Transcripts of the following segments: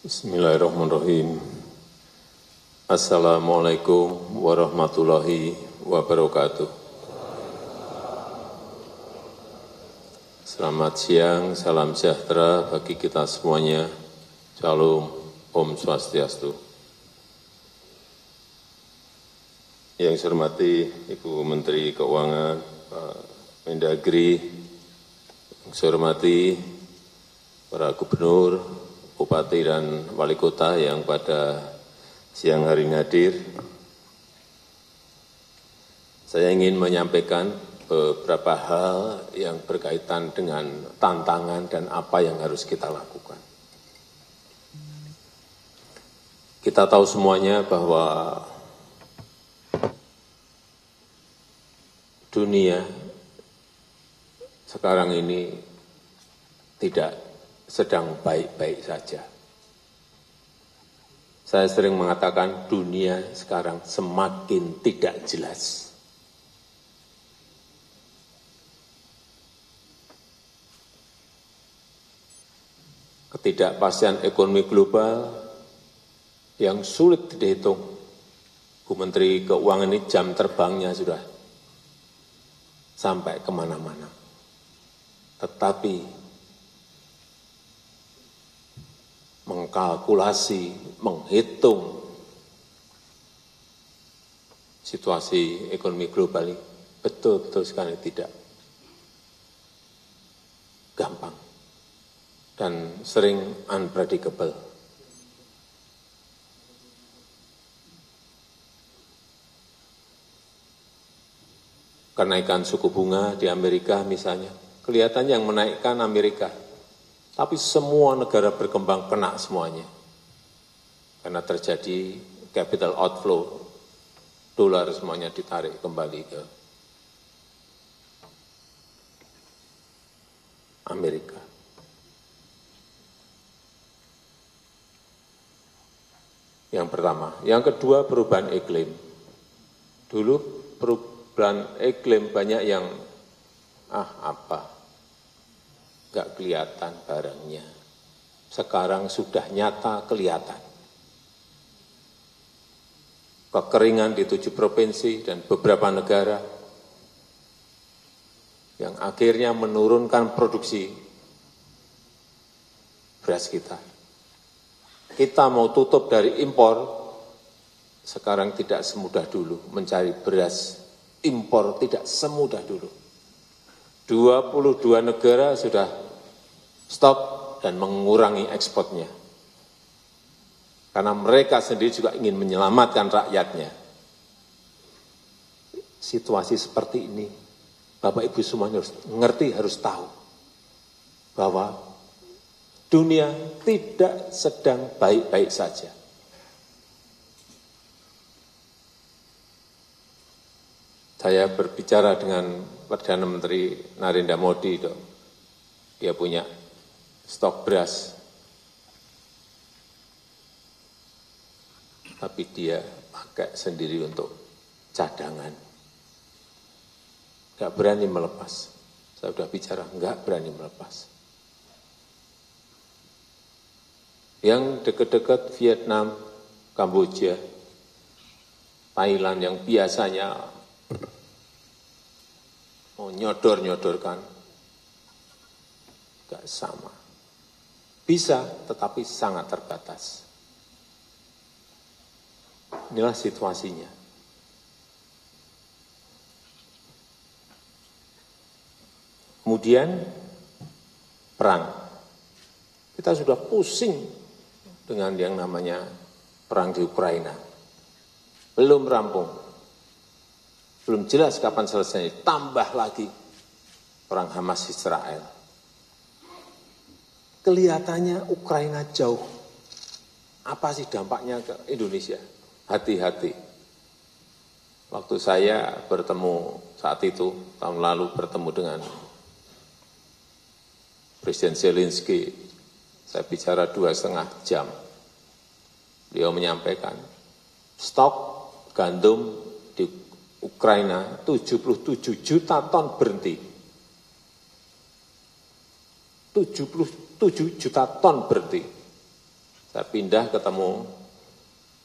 Bismillahirrahmanirrahim. Assalamualaikum warahmatullahi wabarakatuh. Selamat siang, salam sejahtera bagi kita semuanya. Shalom, Om Swastiastu. Yang saya hormati Ibu Menteri Keuangan, Pak Mendagri, yang saya hormati para gubernur, bupati dan wali kota yang pada siang hari ini hadir. Saya ingin menyampaikan beberapa hal yang berkaitan dengan tantangan dan apa yang harus kita lakukan. Kita tahu semuanya bahwa dunia sekarang ini tidak sedang baik-baik saja. Saya sering mengatakan dunia sekarang semakin tidak jelas. Ketidakpastian ekonomi global yang sulit dihitung. Bu Menteri Keuangan ini jam terbangnya sudah sampai kemana-mana. Tetapi mengkalkulasi, menghitung situasi ekonomi global ini betul-betul sekali tidak gampang dan sering unpredictable. Kenaikan suku bunga di Amerika misalnya, kelihatan yang menaikkan Amerika. Tapi semua negara berkembang kena semuanya. Karena terjadi capital outflow, dolar semuanya ditarik kembali ke Amerika. Yang pertama. Yang kedua, perubahan iklim. Dulu perubahan iklim banyak yang, nggak kelihatan barangnya. Sekarang sudah nyata kelihatan. Kekeringan di 7 provinsi dan beberapa negara yang akhirnya menurunkan produksi beras kita. Kita mau tutup dari impor, sekarang tidak semudah dulu mencari beras impor, tidak semudah dulu. 22 negara sudah stop dan mengurangi ekspornya. Karena mereka sendiri juga ingin menyelamatkan rakyatnya. Situasi seperti ini, Bapak Ibu semuanya harus ngerti, harus tahu bahwa dunia tidak sedang baik-baik saja. Saya berbicara dengan Perdana Menteri Narendra Modi, dia punya stok beras, tapi dia pakai sendiri untuk cadangan. Enggak berani melepas. Saya sudah bicara, enggak berani melepas. Yang dekat-dekat Vietnam, Kamboja, Thailand yang biasanya mau nyodor-nyodorkan, enggak sama. Bisa, tetapi sangat terbatas. Inilah situasinya. Kemudian, perang. Kita sudah pusing dengan yang namanya perang di Ukraina. Belum rampung. Belum jelas kapan selesai. Tambah lagi perang Hamas Israel. Kelihatannya Ukraina jauh. Apa sih dampaknya ke Indonesia? Hati-hati. Waktu saya bertemu saat itu, tahun lalu bertemu dengan Presiden Zelensky, saya bicara 2,5 jam. Beliau menyampaikan, stok gandum di Ukraina 77 juta ton berhenti. 77 juta ton berhenti. Saya pindah ketemu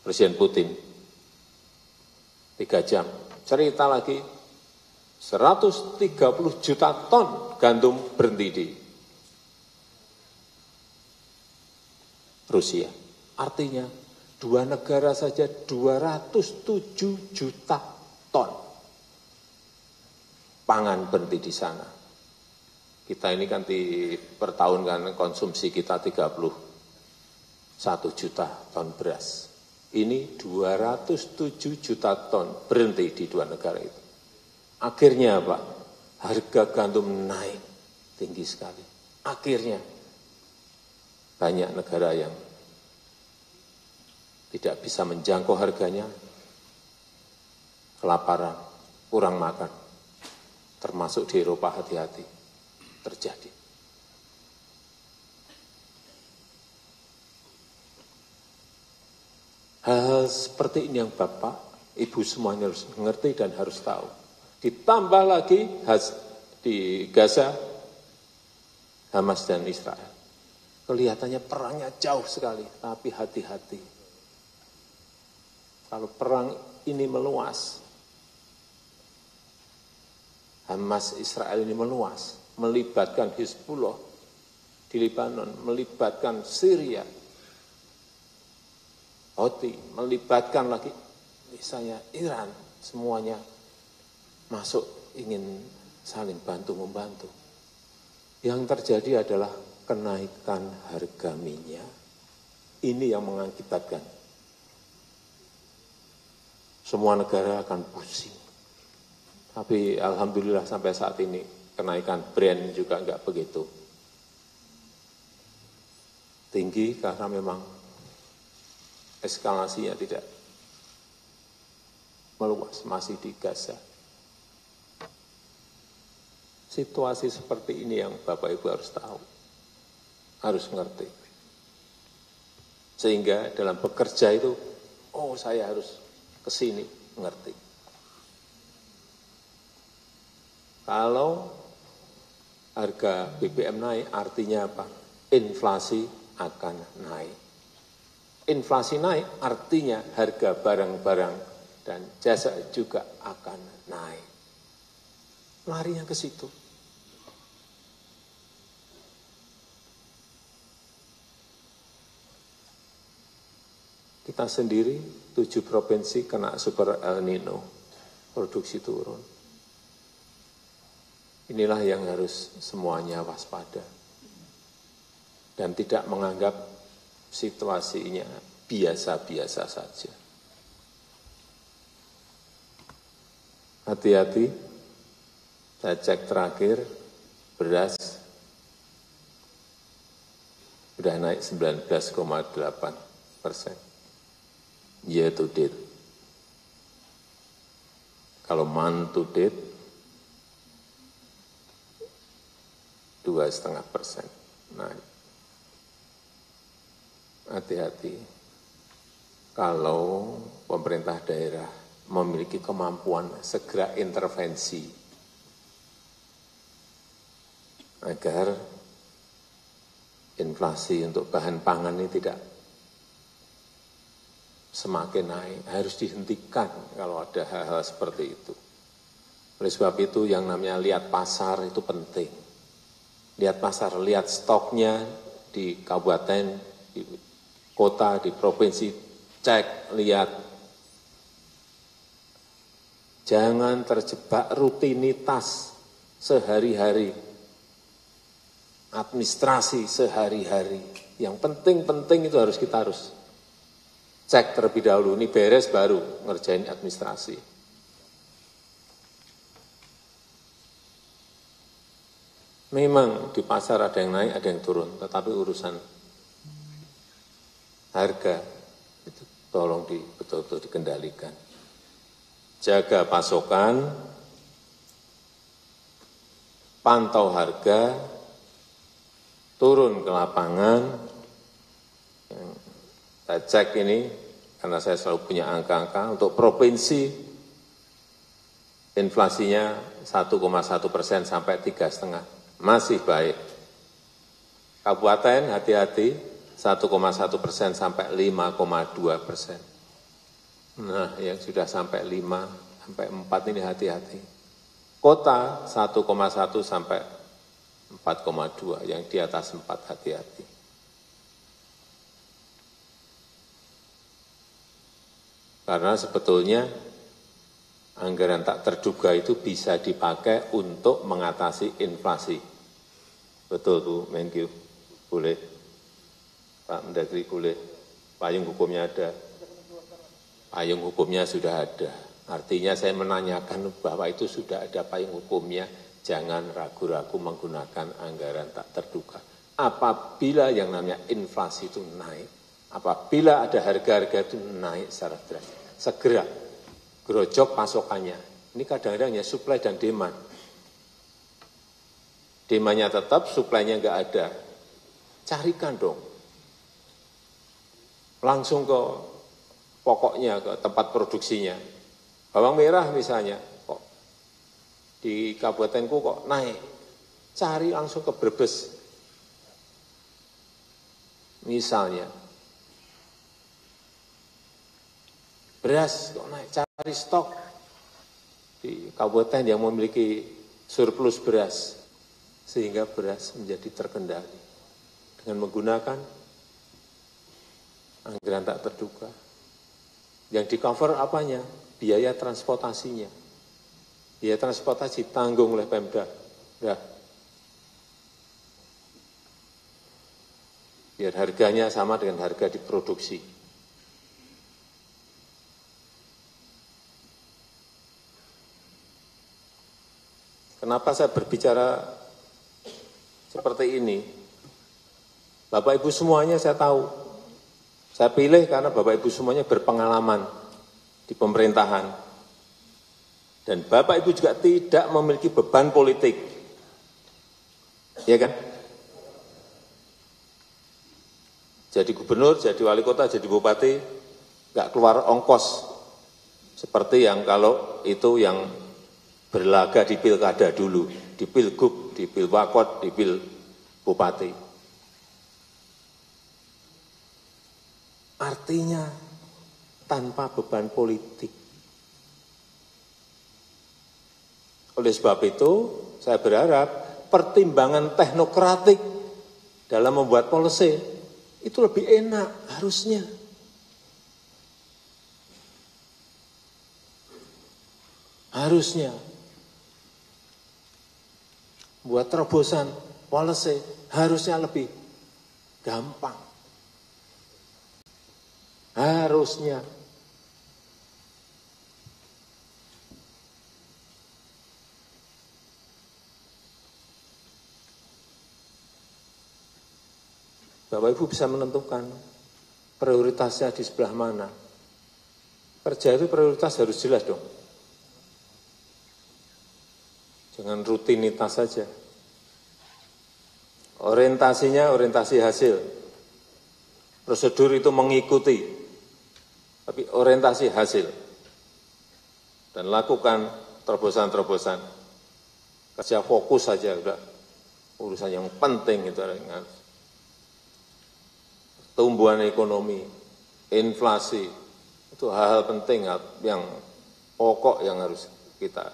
Presiden Putin, 3 jam, cerita lagi, 130 juta ton gandum berhenti di Rusia. Artinya, 2 negara saja 207 juta ton pangan berhenti di sana. Kita ini kan per tahun kan konsumsi kita 31 juta ton beras. Ini 207 juta ton berhenti di 2 negara itu. Akhirnya apa? Harga gandum naik tinggi sekali. Akhirnya banyak negara yang tidak bisa menjangkau harganya, kelaparan, kurang makan. Termasuk di Eropa, hati-hati terjadi. Hal seperti ini yang Bapak, Ibu semuanya harus mengerti dan harus tahu. Ditambah lagi di Gaza, Hamas dan Israel. Kelihatannya perangnya jauh sekali, tapi hati-hati. Kalau perang ini meluas, Hamas Israel ini meluas, melibatkan Hizbullah di Lebanon, melibatkan Syria, Houthi, melibatkan lagi misalnya Iran, semuanya masuk ingin saling bantu-membantu. Yang terjadi adalah kenaikan harga minyak. Ini yang mengakibatkan semua negara akan pusing. Tapi alhamdulillah sampai saat ini kenaikan Brent juga enggak begitu tinggi karena memang eskalasinya tidak meluas, masih di Gaza. Situasi seperti ini yang Bapak Ibu harus tahu, harus mengerti. Sehingga dalam bekerja itu, oh saya harus ke sini, mengerti. Kalau harga BBM naik, artinya apa? Inflasi akan naik. Inflasi naik, artinya harga barang-barang dan jasa juga akan naik. Larinya ke situ. Kita sendiri 7 provinsi kena super El Nino, produksi turun. Inilah yang harus semuanya waspada dan tidak menganggap situasinya biasa-biasa saja. Hati-hati, saya cek terakhir, beras sudah naik 19,8%. Year to date. Kalau month to date, 2,5% naik. Hati-hati, kalau pemerintah daerah memiliki kemampuan segera intervensi agar inflasi untuk bahan pangan ini tidak semakin naik, harus dihentikan kalau ada hal-hal seperti itu. Oleh sebab itu yang namanya lihat pasar itu penting. Lihat pasar, lihat stoknya di kabupaten, di kota, di provinsi, cek, lihat. Jangan terjebak rutinitas sehari-hari, administrasi sehari-hari. Yang penting-penting itu kita harus cek terlebih dahulu, ini beres baru ngerjain administrasi. Memang di pasar ada yang naik, ada yang turun, tetapi urusan harga itu tolong betul-betul dikendalikan. Jaga pasokan, pantau harga, turun ke lapangan. Yang saya cek ini, karena saya selalu punya angka-angka, untuk provinsi inflasinya 1,1% sampai 3,5%, masih baik. Kabupaten hati-hati, 1,1% sampai 5,2%. Nah, yang sudah sampai 5 sampai 4 ini hati-hati. Kota 1,1 sampai 4,2, yang di atas 4 hati-hati. Karena sebetulnya anggaran tak terduga itu bisa dipakai untuk mengatasi inflasi. Betul Bu Menkyu, boleh. Pak Mendagri boleh. Payung hukumnya ada. Payung hukumnya sudah ada. Artinya saya menanyakan bahwa itu sudah ada payung hukumnya. Jangan ragu-ragu menggunakan anggaran tak terduga. Apabila yang namanya inflasi itu naik, apabila ada harga-harga itu naik secara drastis, segera gerojok pasokannya. Ini kadang-kadang ya supply dan demand. Demandnya tetap, supply-nya enggak ada. Carikan dong. Langsung ke pokoknya, ke tempat produksinya. Bawang merah misalnya, kok di kabupatenku kok naik. Cari langsung ke Brebes. Misalnya. Beras kok naik, cari stok di kabupaten yang memiliki surplus beras. Sehingga beras menjadi terkendali. Dengan menggunakan anggaran tak terduga. Yang di-cover apanya? Biaya transportasinya. Biaya transportasi tanggung oleh Pemda. Ya. Biar harganya sama dengan harga diproduksi. Kenapa saya berbicara seperti ini? Bapak Ibu semuanya saya tahu. Saya pilih karena Bapak Ibu semuanya berpengalaman di pemerintahan. Dan Bapak Ibu juga tidak memiliki beban politik. Ya kan? Jadi gubernur, jadi wali kota, jadi bupati, nggak keluar ongkos. Seperti yang kalau itu yang berlaga di pilkada dulu, di pilgub, di pilwakot, di pil bupati. Artinya tanpa beban politik. Oleh sebab itu, saya berharap pertimbangan teknokratik dalam membuat policy itu lebih enak harusnya. Harusnya. Buat terobosan policy harusnya lebih gampang. Harusnya. Bapak Ibu bisa menentukan prioritasnya di sebelah mana. Kerja itu prioritas harus jelas dong. Jangan rutinitas saja. Orientasinya orientasi hasil. Prosedur itu mengikuti, tapi orientasi hasil. Dan lakukan terobosan-terobosan. Kerja fokus saja, udah urusan yang penting itu. Tumbuhan ekonomi, inflasi, itu hal-hal penting yang pokok yang harus kita.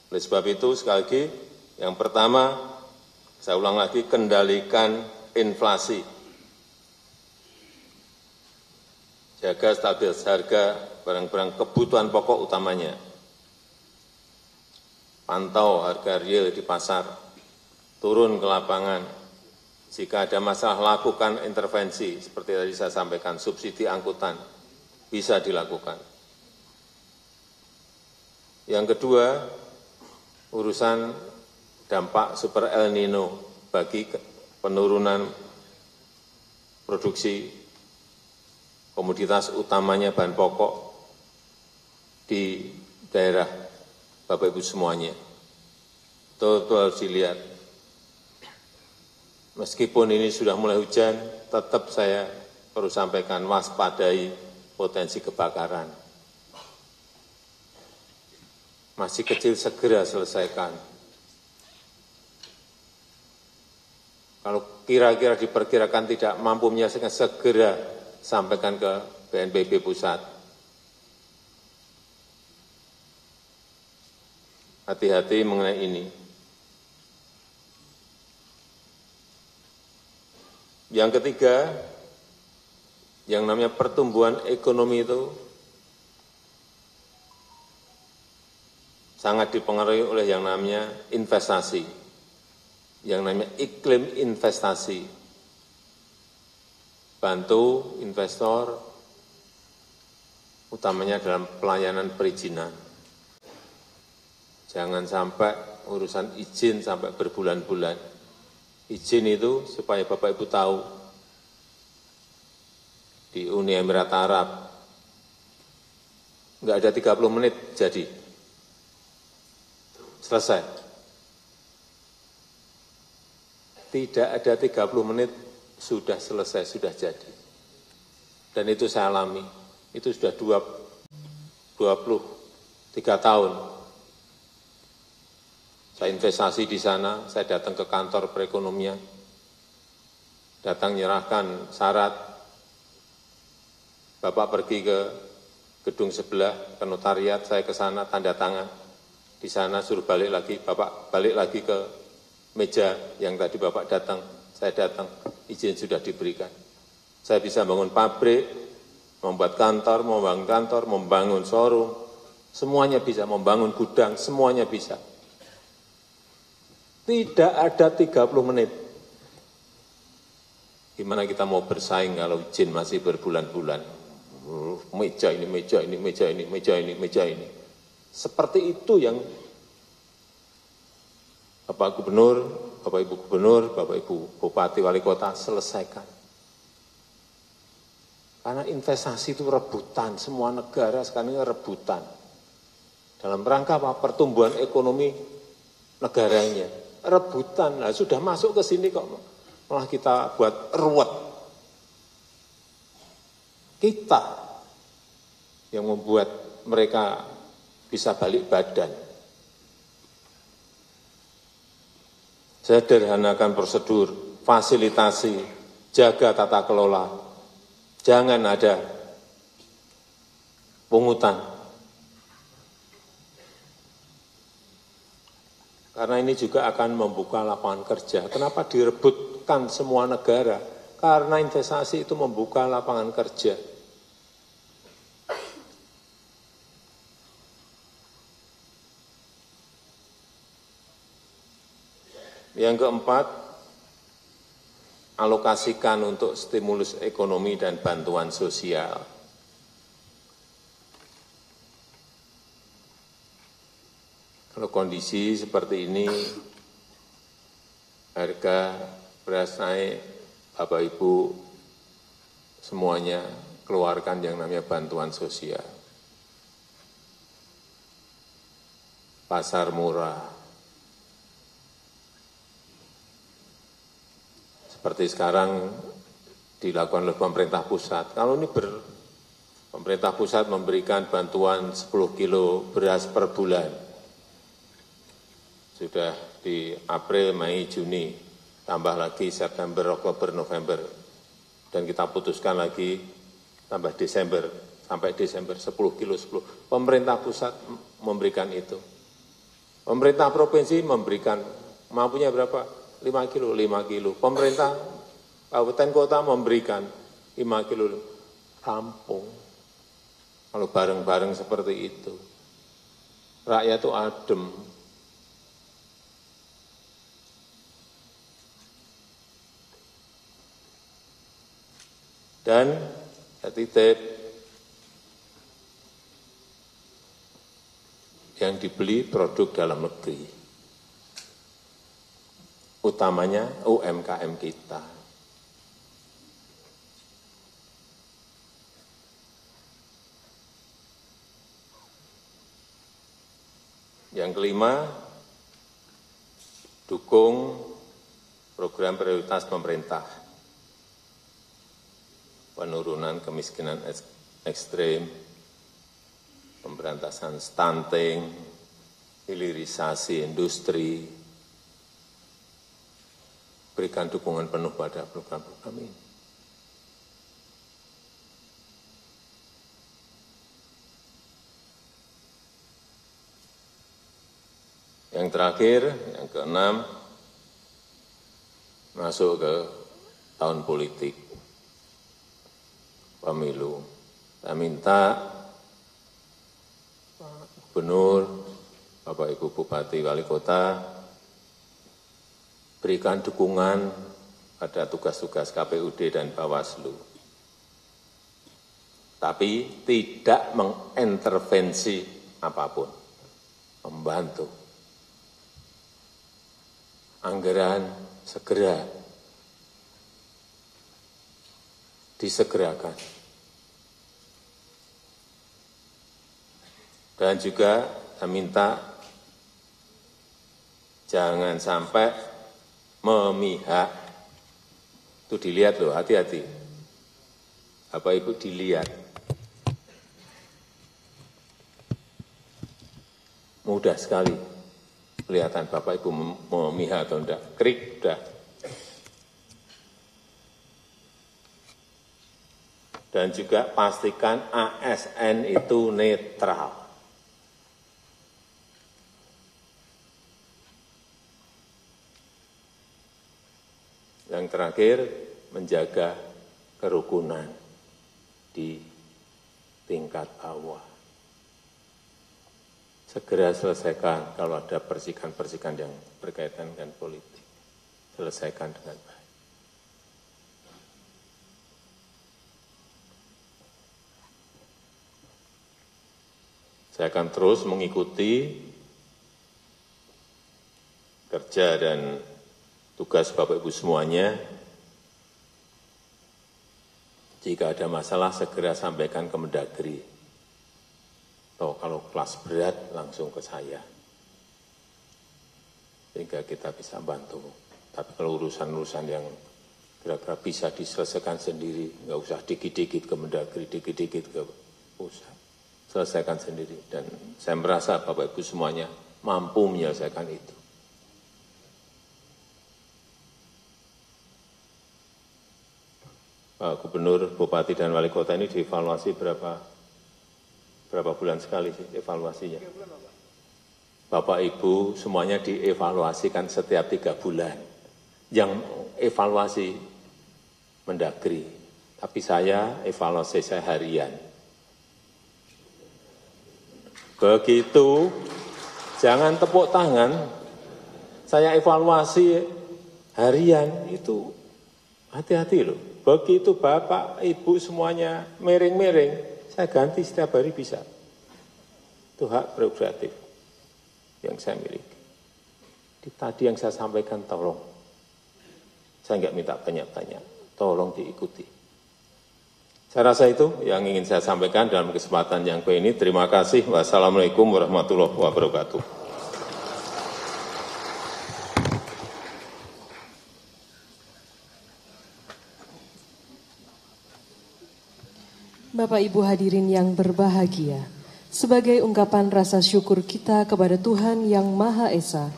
Oleh sebab itu, sekali lagi, yang pertama, saya ulang lagi, kendalikan inflasi. Jaga stabilitas harga barang-barang kebutuhan pokok utamanya. Pantau harga real di pasar, turun ke lapangan. Jika ada masalah, lakukan intervensi, seperti tadi saya sampaikan, subsidi angkutan, bisa dilakukan. Yang kedua, urusan dampak super El Nino bagi penurunan produksi komoditas utamanya bahan pokok di daerah Bapak Ibu semuanya. Betul-betul harus dilihat. Meskipun ini sudah mulai hujan, tetap saya perlu sampaikan waspadai potensi kebakaran. masih kecil segera selesaikan. Kalau kira-kira diperkirakan tidak mampu menyelesaikan, segera sampaikan ke BNPB pusat. Hati-hati mengenai ini. Yang ketiga, yang namanya pertumbuhan ekonomi itu sangat dipengaruhi oleh yang namanya investasi, yang namanya iklim investasi. Bantu investor, utamanya dalam pelayanan perizinan. Jangan sampai urusan izin sampai berbulan-bulan. Izin itu supaya Bapak Ibu tahu, di Uni Emirat Arab, enggak ada 30 menit jadi. Selesai. Tidak ada 30 menit sudah selesai, sudah jadi. Dan itu saya alami. Itu sudah 23 tahun. Saya investasi di sana, saya datang ke kantor perekonomian, datang menyerahkan syarat, Bapak pergi ke gedung sebelah, ke notariat, saya ke sana, tanda tangan. Di sana suruh balik lagi, Bapak balik lagi ke meja yang tadi Bapak datang, saya datang, izin sudah diberikan. Saya bisa bangun pabrik, membuat kantor, membangun showroom, semuanya bisa, membangun gudang, semuanya bisa. Tidak ada 30 menit. Gimana kita mau bersaing kalau izin masih berbulan-bulan? Meja ini, meja ini, meja ini, meja ini, meja ini. Seperti itu yang Bapak Gubernur, Bapak Ibu Gubernur, Bapak Ibu Bupati, Wali Kota selesaikan. Karena investasi itu rebutan, semua negara sekarang ini rebutan. Dalam rangka apa? Pertumbuhan ekonomi negaranya. Rebutan, nah, sudah masuk ke sini kok malah kita buat ruwet. Kita yang membuat mereka bisa balik badan. Sederhanakan prosedur, fasilitasi, jaga tata kelola. Jangan ada pungutan. Karena ini juga akan membuka lapangan kerja. Kenapa direbutkan semua negara? Karena investasi itu membuka lapangan kerja. Yang keempat, alokasikan untuk stimulus ekonomi dan bantuan sosial. Kalau kondisi seperti ini, harga beras naik, Bapak Ibu semuanya keluarkan yang namanya bantuan sosial. Pasar murah. Seperti sekarang dilakukan oleh pemerintah pusat. Kalau ini pemerintah pusat memberikan bantuan 10 kilo beras per bulan. Sudah di April, Mei, Juni, tambah lagi September, Oktober, November. Dan kita putuskan lagi tambah Desember, sampai Desember 10 kilo 10. Pemerintah pusat memberikan itu. Pemerintah provinsi memberikan, mampunya berapa? 5 kilo, 5 kilo. Pemerintah kabupaten kota memberikan 5 kilo. Rampung. Kalau bareng-bareng seperti itu. Rakyat itu adem. Dan titip yang dibeli produk dalam negeri, utamanya UMKM kita. Yang kelima, dukung program prioritas pemerintah. Penurunan kemiskinan ekstrim, pemberantasan stunting, hilirisasi industri, berikan dukungan penuh pada program-program ini. Yang terakhir, yang keenam, masuk ke tahun politik, pemilu. Saya minta Pak Gubernur, Bapak Ibu Bupati, Wali Kota, berikan dukungan pada tugas-tugas KPUD dan Bawaslu. Tapi tidak mengintervensi apapun, membantu. Anggaran segera disegerakan. Dan juga saya minta jangan sampai memihak. Itu dilihat loh, hati-hati. Bapak Ibu dilihat. Mudah sekali kelihatan Bapak Ibu memihak atau enggak. Krik, udah. Dan juga pastikan ASN itu netral. Yang terakhir, menjaga kerukunan di tingkat bawah. Segera selesaikan kalau ada persikan-persikan yang berkaitan dengan politik. Selesaikan dengan baik. Saya akan terus mengikuti kerja dan tugas Bapak Ibu semuanya. Jika ada masalah segera sampaikan ke Mendagri. Atau kalau kelas berat langsung ke saya. Sehingga kita bisa bantu. Tapi kalau urusan-urusan yang kira-kira bisa diselesaikan sendiri, nggak usah dikit-dikit ke Mendagri, dikit-dikit ke pusat. Selesaikan sendiri. Dan saya merasa Bapak Ibu semuanya mampu menyelesaikan itu. Pak Gubernur, Bupati, dan Wali Kota ini dievaluasi berapa bulan sekali sih evaluasinya? Bapak Ibu semuanya dievaluasikan setiap 3 bulan. Yang evaluasi Mendagri, tapi saya evaluasi saya harian. Begitu, jangan tepuk tangan, saya evaluasi harian itu hati-hati loh. Begitu Bapak, Ibu semuanya miring-miring, saya ganti setiap hari bisa. Itu hak prerogatif yang saya miliki. Tadi yang saya sampaikan tolong. Saya enggak minta banyak-banyak. Tolong diikuti. Saya rasa itu yang ingin saya sampaikan dalam kesempatan yang ini. Terima kasih. Wassalamualaikum warahmatullahi wabarakatuh. Bapak Ibu hadirin yang berbahagia, sebagai ungkapan rasa syukur kita kepada Tuhan Yang Maha Esa,